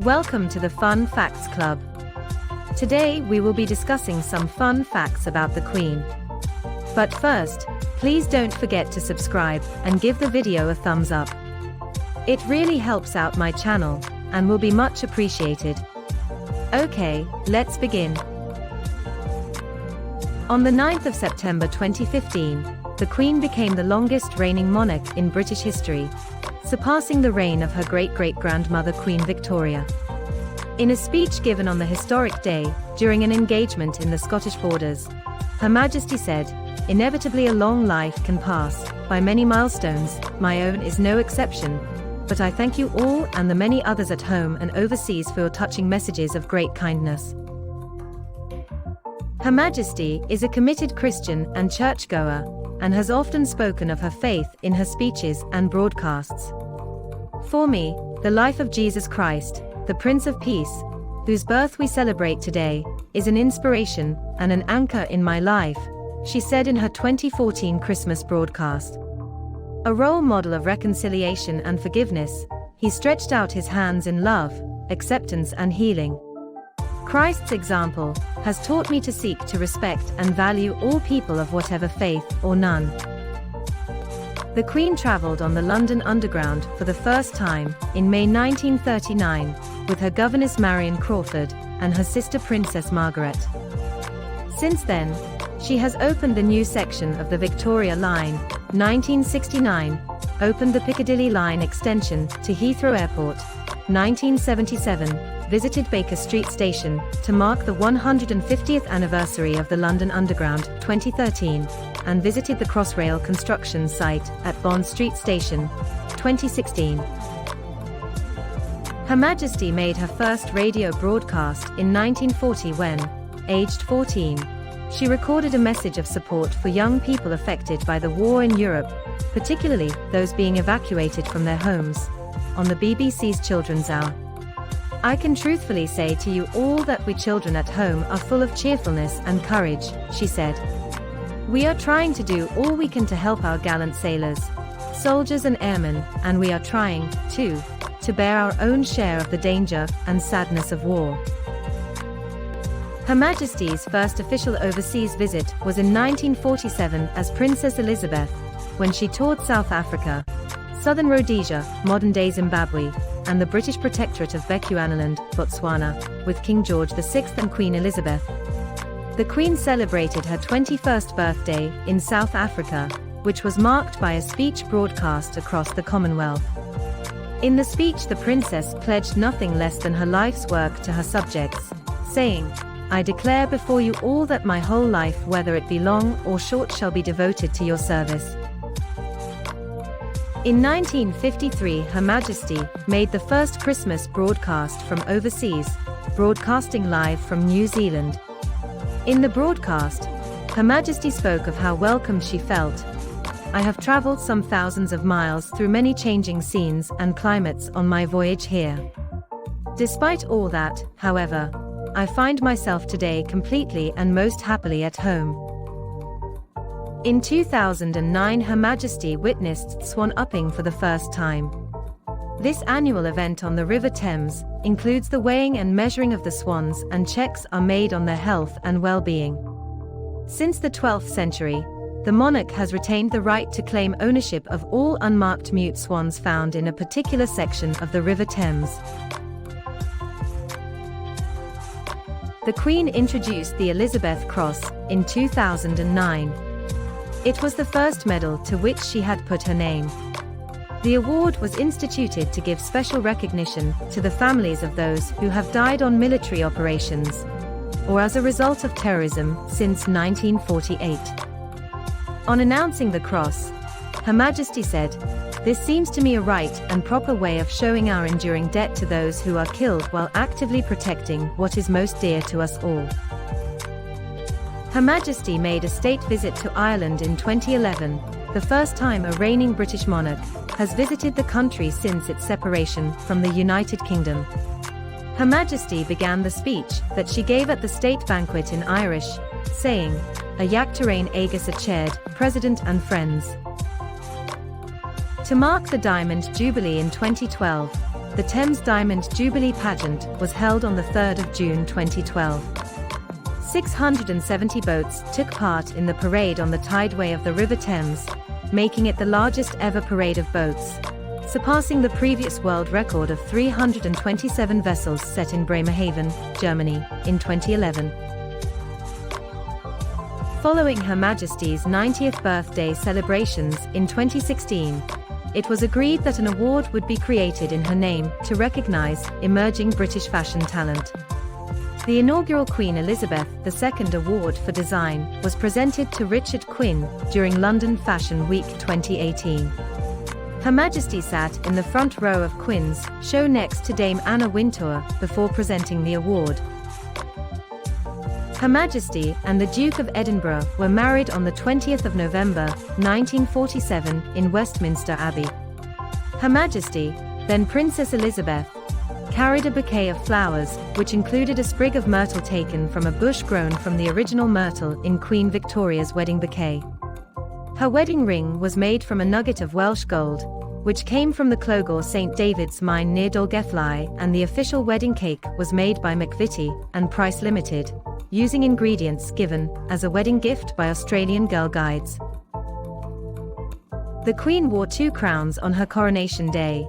Welcome to the Fun Facts Club. Today we will be discussing some fun facts about the Queen. But first, please don't forget to subscribe and give the video a thumbs up. It really helps out my channel and will be much appreciated. Okay, let's begin. On the 9th of September 2015, the Queen became the longest reigning monarch in British history, surpassing the reign of her great-great-grandmother Queen Victoria. In a speech given on the historic day, during an engagement in the Scottish Borders, Her Majesty said, "Inevitably a long life can pass by many milestones, my own is no exception, but I thank you all and the many others at home and overseas for your touching messages of great kindness." Her Majesty is a committed Christian and churchgoer, and has often spoken of her faith in her speeches and broadcasts. "For me, the life of Jesus Christ, the Prince of Peace, whose birth we celebrate today, is an inspiration and an anchor in my life," she said in her 2014 Christmas broadcast. A role model of reconciliation and forgiveness, he stretched out his hands in love, acceptance and healing. "Christ's example has taught me to seek to respect and value all people of whatever faith or none." The Queen travelled on the London Underground for the first time in May 1939 with her governess Marion Crawford and her sister Princess Margaret. Since then, she has opened the new section of the Victoria Line, 1969, opened the Piccadilly Line extension to Heathrow Airport, 1977, visited Baker Street Station to mark the 150th anniversary of the London Underground, 2013, and visited the Crossrail construction site at Bond Street Station, 2016. Her Majesty made her first radio broadcast in 1940 when, aged 14, she recorded a message of support for young people affected by the war in Europe, particularly those being evacuated from their homes, on the BBC's Children's Hour. "I can truthfully say to you all that we children at home are full of cheerfulness and courage," she said. "We are trying to do all we can to help our gallant sailors, soldiers and airmen, and we are trying, too, to bear our own share of the danger and sadness of war." Her Majesty's first official overseas visit was in 1947 as Princess Elizabeth, when she toured South Africa, Southern Rhodesia, modern-day Zimbabwe, and the British Protectorate of Bechuanaland, Botswana, with King George VI and Queen Elizabeth. The Queen celebrated her 21st birthday in South Africa, which was marked by a speech broadcast across the Commonwealth. In the speech, the Princess pledged nothing less than her life's work to her subjects, saying, "I declare before you all that my whole life, whether it be long or short, shall be devoted to your service." In 1953, Her Majesty made the first Christmas broadcast from overseas, broadcasting live from New Zealand. In the broadcast, Her Majesty spoke of how welcome she felt. "I have travelled some thousands of miles through many changing scenes and climates on my voyage here. Despite all that, however, I find myself today completely and most happily at home." In 2009, Her Majesty witnessed Swan Upping for the first time. This annual event on the River Thames includes the weighing and measuring of the swans, and checks are made on their health and well-being. Since the 12th century, the monarch has retained the right to claim ownership of all unmarked mute swans found in a particular section of the River Thames. The Queen introduced the Elizabeth Cross in 2009. It was the first medal to which she had put her name. The award was instituted to give special recognition to the families of those who have died on military operations, or as a result of terrorism, since 1948. On announcing the cross, Her Majesty said, "This seems to me a right and proper way of showing our enduring debt to those who are killed while actively protecting what is most dear to us all." Her Majesty made a state visit to Ireland in 2011, the first time a reigning British monarch has visited the country since its separation from the United Kingdom. Her Majesty began the speech that she gave at the state banquet in Irish, saying, "A Iachtaráin agus a Chéad, President and friends." To mark the Diamond Jubilee in 2012, the Thames Diamond Jubilee pageant was held on the 3rd of June 2012. 670 boats took part in the parade on the tideway of the River Thames, making it the largest ever parade of boats, surpassing the previous world record of 327 vessels set in Bremerhaven, Germany, in 2011. Following Her Majesty's 90th birthday celebrations in 2016, it was agreed that an award would be created in her name to recognise emerging British fashion talent. The inaugural Queen Elizabeth II Award for Design was presented to Richard Quinn during London Fashion Week 2018. Her Majesty sat in the front row of Quinn's show next to Dame Anna Wintour before presenting the award. Her Majesty and the Duke of Edinburgh were married on the 20th of November, 1947, in Westminster Abbey. Her Majesty, then Princess Elizabeth, carried a bouquet of flowers, which included a sprig of myrtle taken from a bush grown from the original myrtle in Queen Victoria's wedding bouquet. Her wedding ring was made from a nugget of Welsh gold, which came from the Clogor St David's mine near Dolgelley, and the official wedding cake was made by McVitie and Price Limited, using ingredients given as a wedding gift by Australian Girl Guides. The Queen wore 2 crowns on her coronation day: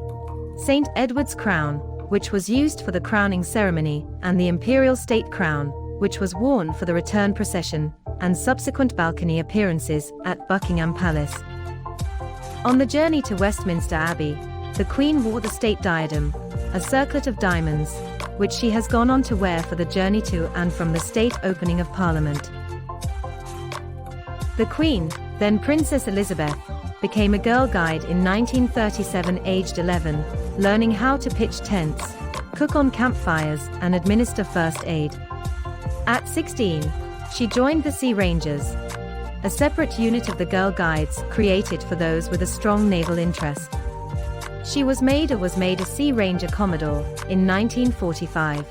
St Edward's crown, which was used for the crowning ceremony, and the Imperial State Crown, which was worn for the return procession and subsequent balcony appearances at Buckingham Palace. On the journey to Westminster Abbey, the Queen wore the state diadem, a circlet of diamonds, which she has gone on to wear for the journey to and from the state opening of Parliament. The Queen, then Princess Elizabeth, became a Girl Guide in 1937, aged 11, learning how to pitch tents, cook on campfires, and administer first aid. At 16, she joined the Sea Rangers, a separate unit of the Girl Guides created for those with a strong naval interest. She was made a Sea Ranger Commodore in 1945.